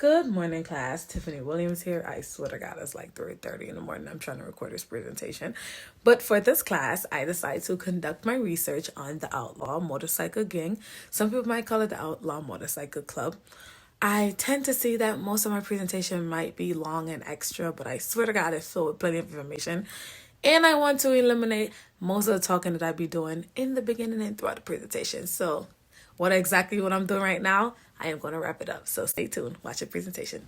Good morning, class. Tiffany Williams here. I swear to God, it's like 3:30 in the morning. I'm trying to record this presentation. But for this class, I decided to conduct my research on the Outlaw Motorcycle Gang. Some people might call it the Outlaw Motorcycle Club. I tend to see that most of my presentation might be long and extra, but I swear to God, it's filled with plenty of information. And I want to eliminate most of the talking that I be doing in the beginning and throughout the presentation. So what I'm doing right now, I am going to wrap it up. So stay tuned. Watch the presentation.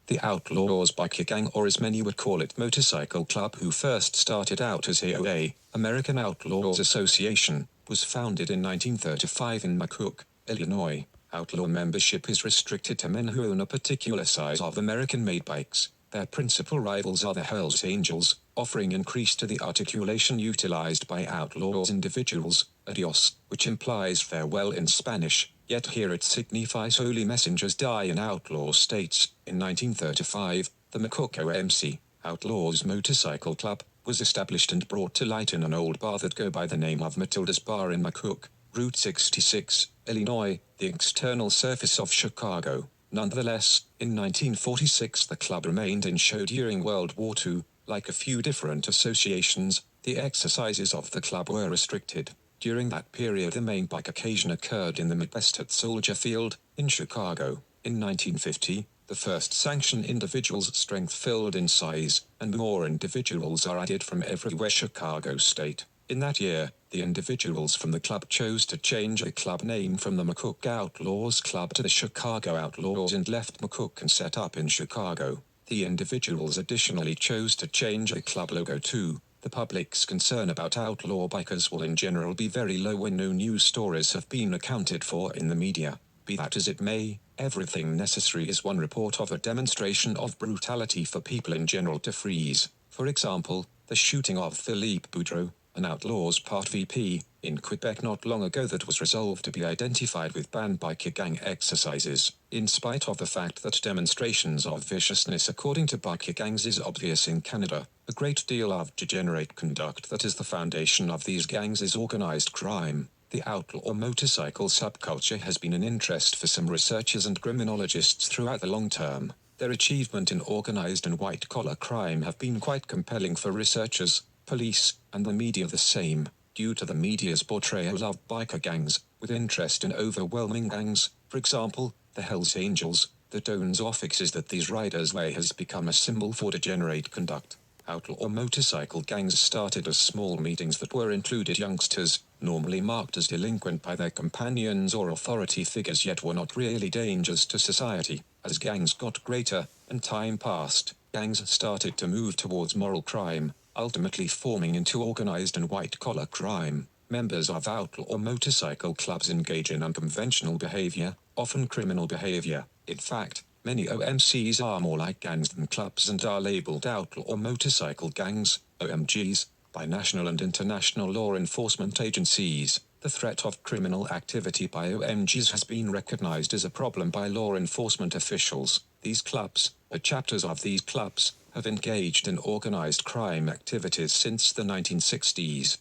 The Outlaws Biker Gang, or as many would call it Motorcycle Club, who first started out as AOA, American Outlaws Association, was founded in 1935 in McCook, Illinois. Outlaw membership is restricted to men who own a particular size of American-made bikes. Their principal rivals are the Hells Angels, offering increase to the articulation utilized by outlaws individuals, adios, which implies farewell in Spanish, yet here it signifies holy messengers die in outlaw states. In 1935, the McCook OMC, Outlaws Motorcycle Club, was established and brought to light in an old bar that go by the name of Matilda's Bar in McCook, Route 66, Illinois, the external surface of Chicago. Nonetheless, in 1946 the club remained in show during World War II. Like a few different associations, the exercises of the club were restricted. During that period the main bike occasion occurred in the Midwest at Soldier Field, in Chicago. In 1950, the first sanction individuals' strength filled in size, and more individuals are added from everywhere Chicago state. In that year, the individuals from the club chose to change the club name from the McCook Outlaws Club to the Chicago Outlaws and left McCook and set up in Chicago. The individuals additionally chose to change the club logo too. The public's concern about outlaw bikers will in general be very low when no news stories have been accounted for in the media. Be that as it may, everything necessary is one report of a demonstration of brutality for people in general to freeze. For example, the shooting of Philippe Boudreau, an Outlaws Part VP, in Quebec not long ago that was resolved to be identified with banned biker gang exercises. In spite of the fact that demonstrations of viciousness according to biker gangs is obvious in Canada, a great deal of degenerate conduct that is the foundation of these gangs is organized crime. The outlaw motorcycle subculture has been an interest for some researchers and criminologists throughout the long term. Their achievement in organized and white-collar crime have been quite compelling for researchers, police, and the media the same, due to the media's portrayal of biker gangs, with interest in overwhelming gangs, for example, the Hells Angels. The tones affixes that these riders' way has become a symbol for degenerate conduct. Outlaw motorcycle gangs started as small meetings that were included youngsters, normally marked as delinquent by their companions or authority figures yet were not really dangers to society. As gangs got greater, and time passed, gangs started to move towards moral crime, ultimately forming into organized and white-collar crime. Members of outlaw motorcycle clubs engage in unconventional behavior, often criminal behavior. In fact, many OMCs are more like gangs than clubs and are labeled outlaw motorcycle gangs, OMGs, by national and international law enforcement agencies. The threat of criminal activity by OMGs has been recognized as a problem by law enforcement officials. These clubs, or chapters of these clubs, have engaged in organized crime activities since the 1960s.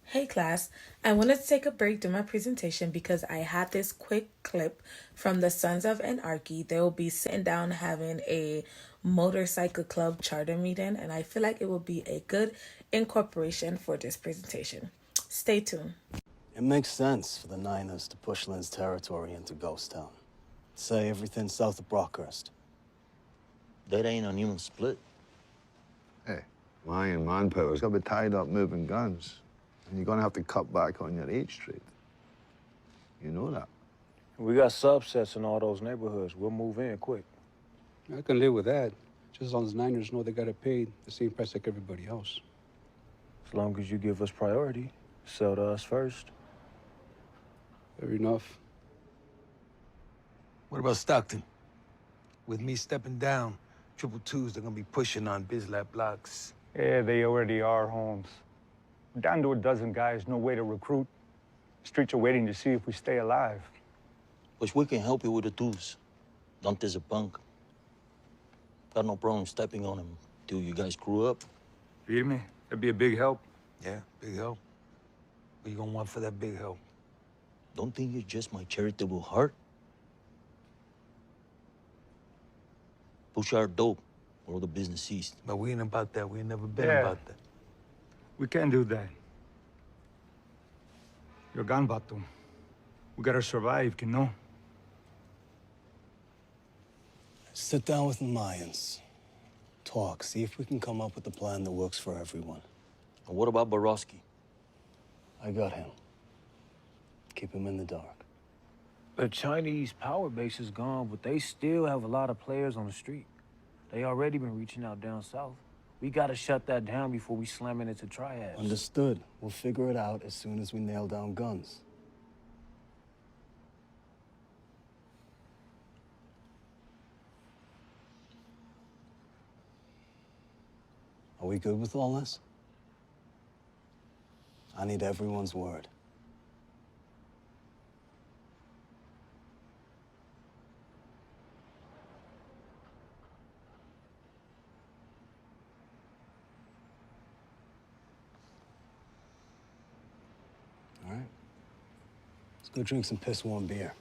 Hey class, I wanted to take a break during my presentation because I had this quick clip from the Sons of Anarchy. They will be sitting down having a motorcycle club charter meeting, and I feel like it will be a good incorporation for this presentation. Stay tuned. It makes sense for the Niners to push Lynn's territory into Ghost Town. Say everything south of Brockhurst. That ain't an even split. Hey, Lion manpower's got to be tied up moving guns. And you're going to have to cut back on your H trade. You know that. We got subsets in all those neighborhoods. We'll move in quick. I can live with that, just as long as Niners know they got to pay the same price like everybody else. As long as you give us priority, sell to us first. Fair enough. What about Stockton? With me stepping down, 222s, they're gonna be pushing on Bislap blocks. Yeah, they already are, Holmes. We're down to a dozen guys, no way to recruit. Streets are waiting to see if we stay alive. But we can help you with the tools. Dante's a punk. Got no problem stepping on him till you guys grew up. Feel me? That'd be a big help. Yeah, big help. What you gonna want for that big help? Don't think you're just my charitable heart? Push our dope, or the business ceased. But we ain't about that. We ain't never been Yeah. about that. We can't do that. You're gone, Batum. We gotta survive, you know? Sit down with the Mayans. Talk, see if we can come up with a plan that works for everyone. And what about Borowski? I got him. Keep him in the dark. The Chinese power base is gone, but they still have a lot of players on the street. They already been reaching out down south. We gotta shut that down before we slam it into triads. Understood. We'll figure it out as soon as we nail down guns. Are we good with all this? I need everyone's word. All right. Let's go drink some piss-warm beer.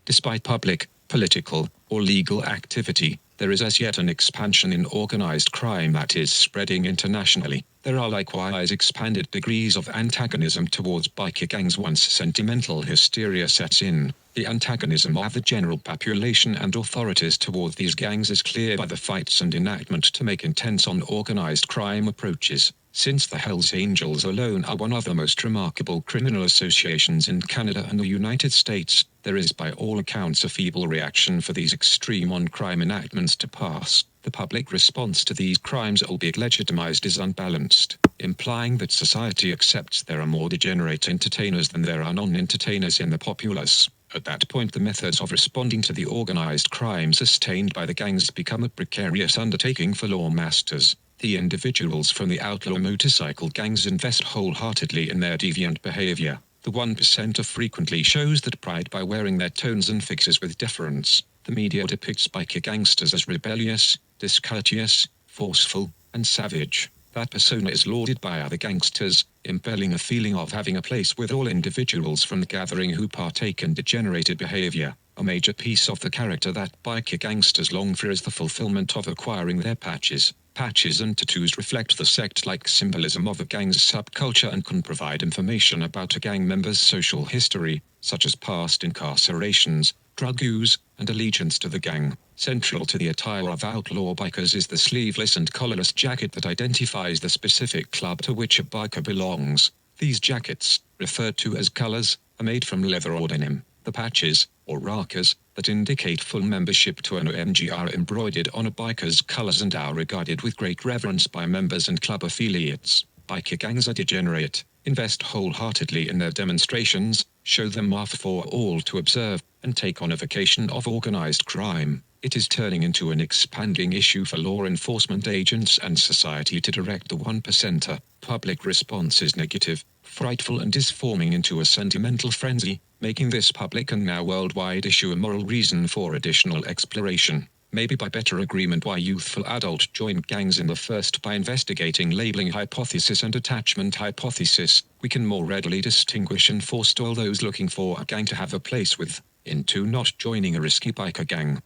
Despite public, political, or legal activity, there is as yet an expansion in organized crime that is spreading internationally. There are likewise expanded degrees of antagonism towards biker gangs once sentimental hysteria sets in. The antagonism of the general population and authorities towards these gangs is clear by the fights and enactment to make intense on organized crime approaches. Since the Hells Angels alone are one of the most remarkable criminal associations in Canada and the United States, there is by all accounts a feeble reaction for these extreme on-crime enactments to pass. The public response to these crimes, albeit legitimized, is unbalanced, implying that society accepts there are more degenerate entertainers than there are non-entertainers in the populace. At that point, the methods of responding to the organized crime sustained by the gangs become a precarious undertaking for lawmasters. The individuals from the outlaw motorcycle gangs invest wholeheartedly in their deviant behavior. The 1% frequently shows that pride by wearing their tones and fixes with deference. The media depicts biker gangsters as rebellious, discourteous, forceful, and savage. That persona is lauded by other gangsters, impelling a feeling of having a place with all individuals from the gathering who partake in degenerated behavior. A major piece of the character that biker gangsters long for is the fulfillment of acquiring their patches. Patches and tattoos reflect the sect-like symbolism of a gang's subculture and can provide information about a gang member's social history, such as past incarcerations, drug use, and allegiance to the gang. Central to the attire of outlaw bikers is the sleeveless and collarless jacket that identifies the specific club to which a biker belongs. These jackets, referred to as colors, are made from leather or denim. The patches, or rakas, that indicate full membership to an OMG are embroidered on a biker's colors and are regarded with great reverence by members and club affiliates. Biker gangs are degenerate, invest wholeheartedly in their demonstrations, show them off for all to observe, and take on a vacation of organized crime. It is turning into an expanding issue for law enforcement agents and society to direct the 1%er. Public response is negative, frightful, and is forming into a sentimental frenzy, making this public and now worldwide issue a moral reason for additional exploration. Maybe by better agreement why youthful adult join gangs in the first by investigating labeling hypothesis and attachment hypothesis, we can more readily distinguish and forestall those looking for a gang to have a place with, into not joining a risky biker gang.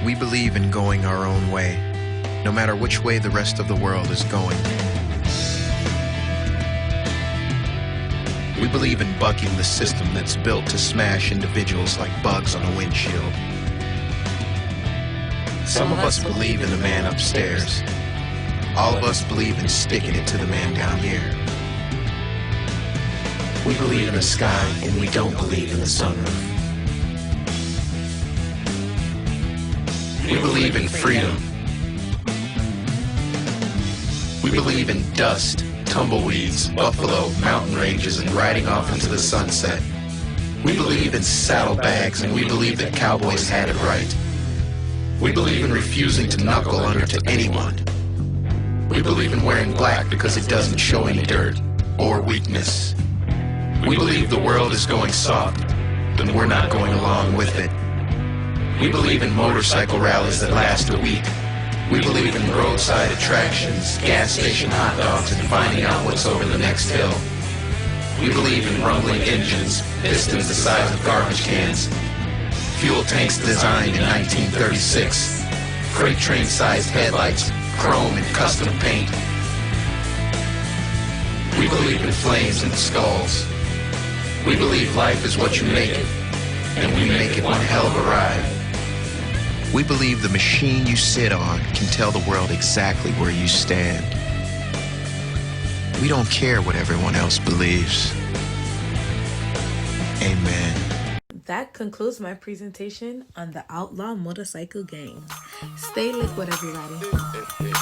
We believe in going our own way, no matter which way the rest of the world is going. We believe in bucking the system that's built to smash individuals like bugs on a windshield. Some of us believe in the man upstairs. All of us believe in sticking it to the man down here. We believe in the sky, and we don't believe in the sunroof. We believe in freedom. We believe in dust, tumbleweeds, buffalo, mountain ranges, and riding off into the sunset. We believe in saddlebags, and we believe that cowboys had it right. We believe in refusing to knuckle under to anyone. We believe in wearing black because it doesn't show any dirt or weakness. We believe the world is going soft, then we're not going along with it. We believe in motorcycle rallies that last a week. We believe in roadside attractions, gas station hot dogs, and finding out what's over the next hill. We believe in rumbling engines, pistons the size of garbage cans, fuel tanks designed in 1936, freight train-sized headlights, chrome and custom paint. We believe in flames and skulls. We believe life is what you make it, and we make it one hell of a ride. We believe the machine you sit on can tell the world exactly where you stand. We don't care what everyone else believes. Amen. That concludes my presentation on the Outlaw Motorcycle Gang. Stay liquid, everybody.